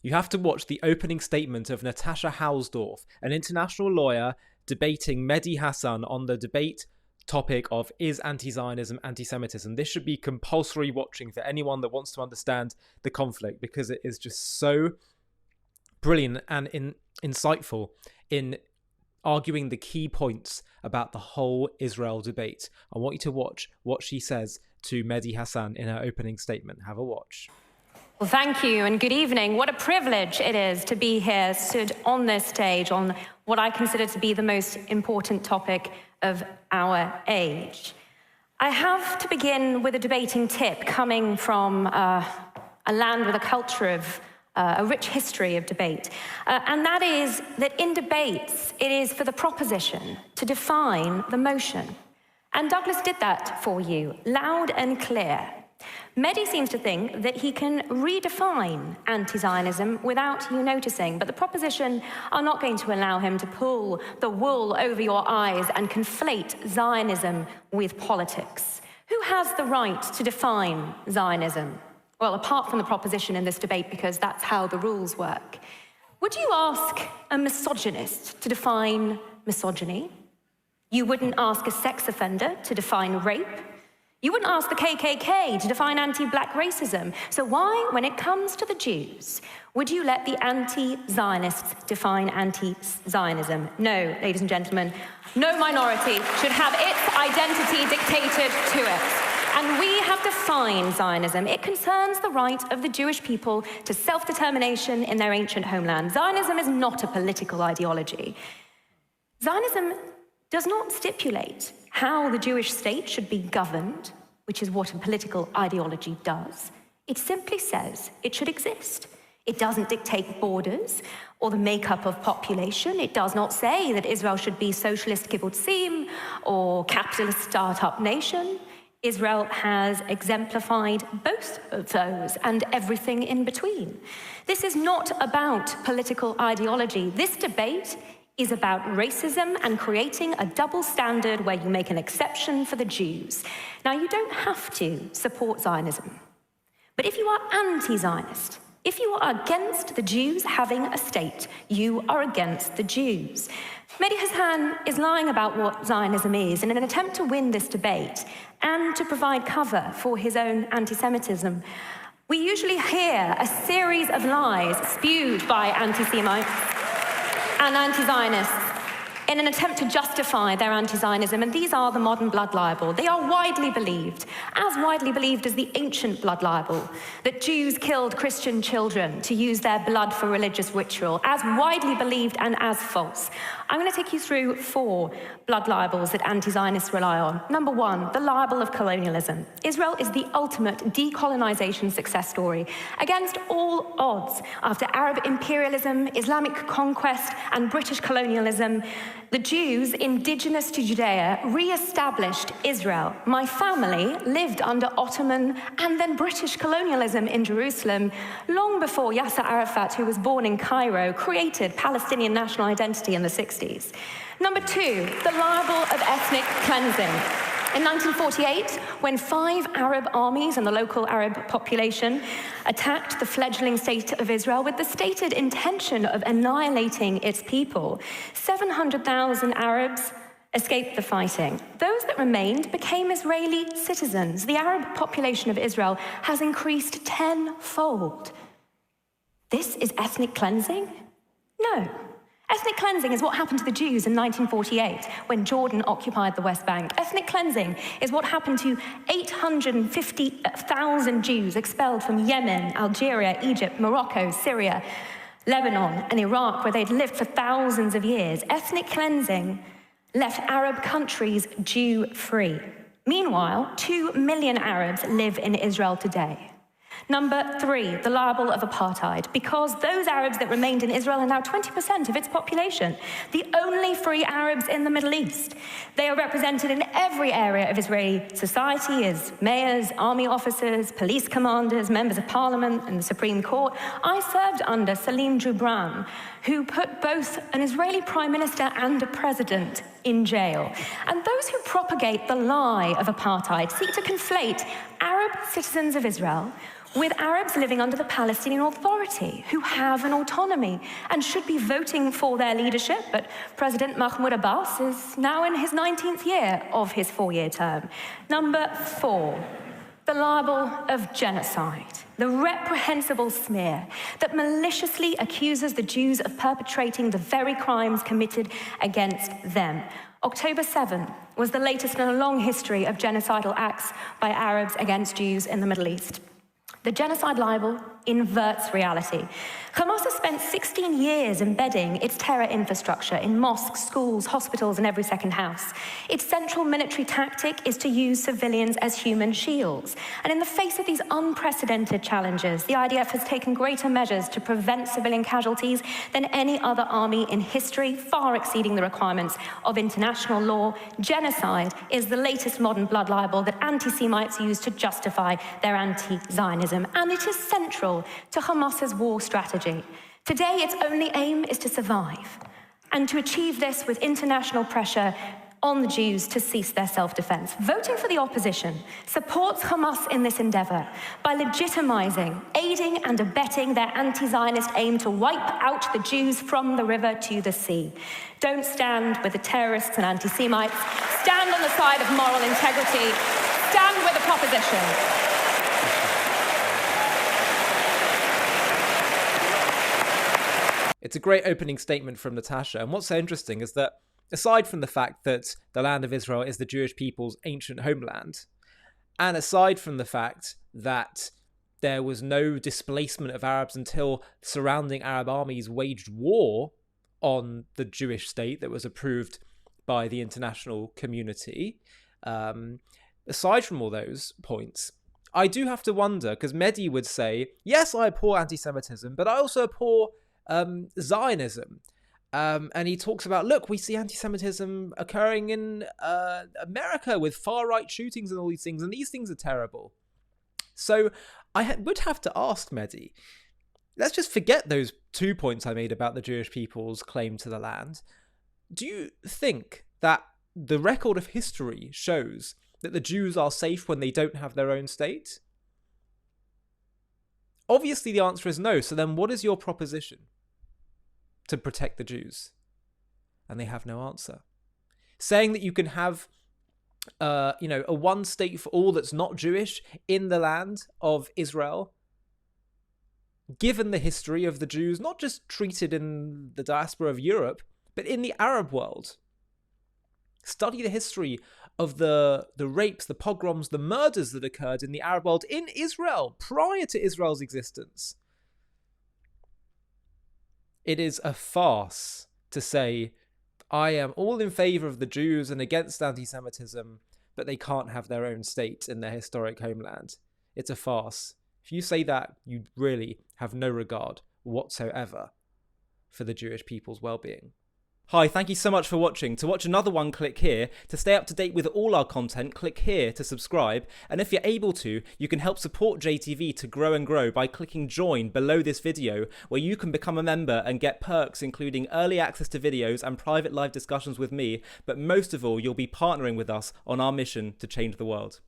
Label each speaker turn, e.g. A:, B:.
A: You have to watch the opening statement of Natasha Hausdorff, an international lawyer debating Mehdi Hasan on the debate topic of is anti-Zionism anti-Semitism. This should be compulsory watching for anyone that wants to understand the conflict, because it is just so brilliant and insightful in arguing the key points about the whole Israel debate. I want you to watch what she says to Mehdi Hasan in her opening statement. Have a watch.
B: Well, thank you and good evening. What a privilege it is to be here, stood on this stage on what I consider to be the most important topic of our age. I have to begin with a debating tip coming from a land with a culture of a rich history of debate. And that is that in debates, it is for the proposition to define the motion. And Douglas did that for you, loud and clear. Mehdi seems to think that he can redefine anti-Zionism without you noticing, but the proposition are not going to allow him to pull the wool over your eyes and conflate Zionism with politics. Who has the right to define Zionism? Well, apart from the proposition in this debate, because that's how the rules work. Would you ask a misogynist to define misogyny? You wouldn't ask a sex offender to define rape. You wouldn't ask the KKK to define anti-black racism. So why, when it comes to the Jews, would you let the anti-Zionists define anti-Zionism? No, ladies and gentlemen, no minority should have its identity dictated to it. And we have defined Zionism. It concerns the right of the Jewish people to self-determination in their ancient homeland. Zionism is not a political ideology. Zionism does not stipulate how the Jewish state should be governed, which is what a political ideology does. It simply says it should exist. It doesn't dictate borders or the makeup of population. It does not say that Israel should be socialist kibbutzim or capitalist startup nation. Israel has exemplified both of those and everything in between. This is not about political ideology. This debate is about racism and creating a double standard where you make an exception for the Jews. Now, you don't have to support Zionism, but if you are anti-Zionist, if you are against the Jews having a state, you are against the Jews. Mehdi Hasan is lying about what Zionism is, and in an attempt to win this debate and to provide cover for his own anti-Semitism, we usually hear a series of lies spewed by anti-Semites and anti-Zionists in an attempt to justify their anti-Zionism, and these are the modern blood libel. They are widely believed as the ancient blood libel, that Jews killed Christian children to use their blood for religious ritual, as widely believed and as false. I'm going to take you through 4 blood libels that anti-Zionists rely on. Number 1, the libel of colonialism. Israel is the ultimate decolonization success story. Against all odds, after Arab imperialism, Islamic conquest, and British colonialism, the Jews indigenous to Judea re-established Israel. My family lived under Ottoman and then British colonialism in Jerusalem long before Yasser Arafat, who was born in Cairo, created Palestinian national identity in the 60s. Number 2, the libel of ethnic cleansing. In 1948, when 5 Arab armies and the local Arab population attacked the fledgling state of Israel with the stated intention of annihilating its people, 700,000 Arabs escaped the fighting. Those that remained became Israeli citizens. The Arab population of Israel has increased tenfold. This is ethnic cleansing? No. Ethnic cleansing is what happened to the Jews in 1948 when Jordan occupied the West Bank. Ethnic cleansing is what happened to 850,000 Jews expelled from Yemen, Algeria, Egypt, Morocco, Syria, Lebanon, and Iraq, where they'd lived for thousands of years. Ethnic cleansing left Arab countries Jew-free. Meanwhile, 2 million Arabs live in Israel today. Number 3, the libel of apartheid, because those Arabs that remained in Israel are now 20% of its population, the only free Arabs in the Middle East. They are represented in every area of Israeli society as mayors, army officers, police commanders, members of parliament, and the Supreme Court. I served under Salim Gibran, who put both an Israeli prime minister and a president in jail. And those who propagate the lie of apartheid seek to conflate Arab citizens of Israel with Arabs living under the Palestinian Authority, who have an autonomy and should be voting for their leadership. But President Mahmoud Abbas is now in his 19th year of his 4-year term. Number 4, the libel of genocide, the reprehensible smear that maliciously accuses the Jews of perpetrating the very crimes committed against them. October 7 was the latest in a long history of genocidal acts by Arabs against Jews in the Middle East. The genocide libel inverts reality. Hamas has spent 16 years embedding its terror infrastructure in mosques, schools, hospitals, and every second house. Its central military tactic is to use civilians as human shields. And in the face of these unprecedented challenges, the IDF has taken greater measures to prevent civilian casualties than any other army in history, far exceeding the requirements of international law. Genocide is the latest modern blood libel that anti-Semites use to justify their anti-Zionism, and it is central to Hamas's war strategy. Today, its only aim is to survive, and to achieve this with international pressure on the Jews to cease their self-defense. Voting for the opposition supports Hamas in this endeavor by legitimizing, aiding, and abetting their anti-Zionist aim to wipe out the Jews from the river to the sea. Don't stand with the terrorists and anti-Semites. Stand on the side of moral integrity. Stand with the proposition.
A: It's a great opening statement from Natasha. And what's so interesting is that aside from the fact that the land of Israel is the Jewish people's ancient homeland, and aside from the fact that there was no displacement of Arabs until surrounding Arab armies waged war on the Jewish state that was approved by the international community, aside from all those points, I do have to wonder, because Mehdi would say, yes, I abhor anti-Semitism, but I also abhor Zionism. And he talks about, look, we see anti-Semitism occurring in America with far-right shootings and all these things, and these things are terrible. So I would have to ask Mehdi, let's just forget those 2 points I made about the Jewish people's claim to the land. Do you think that the record of history shows that the Jews are safe when they don't have their own state? Obviously, the answer is no. So then what is your proposition to protect the Jews? And they have no answer. Saying that you can have, a one state for all that's not Jewish in the land of Israel, given the history of the Jews, not just treated in the diaspora of Europe, but in the Arab world. Study the history of the rapes, the pogroms, the murders that occurred in the Arab world in Israel prior to Israel's existence. It is a farce to say, I am all in favour of the Jews and against anti-Semitism, but they can't have their own state in their historic homeland. It's a farce. If you say that, you really have no regard whatsoever for the Jewish people's well-being. Hi, thank you so much for watching. To watch another one, click here. To stay up to date with all our content, click here to subscribe. And if you're able to, you can help support JTV to grow and grow by clicking join below this video, where you can become a member and get perks including early access to videos and private live discussions with me. But most of all, you'll be partnering with us on our mission to change the world.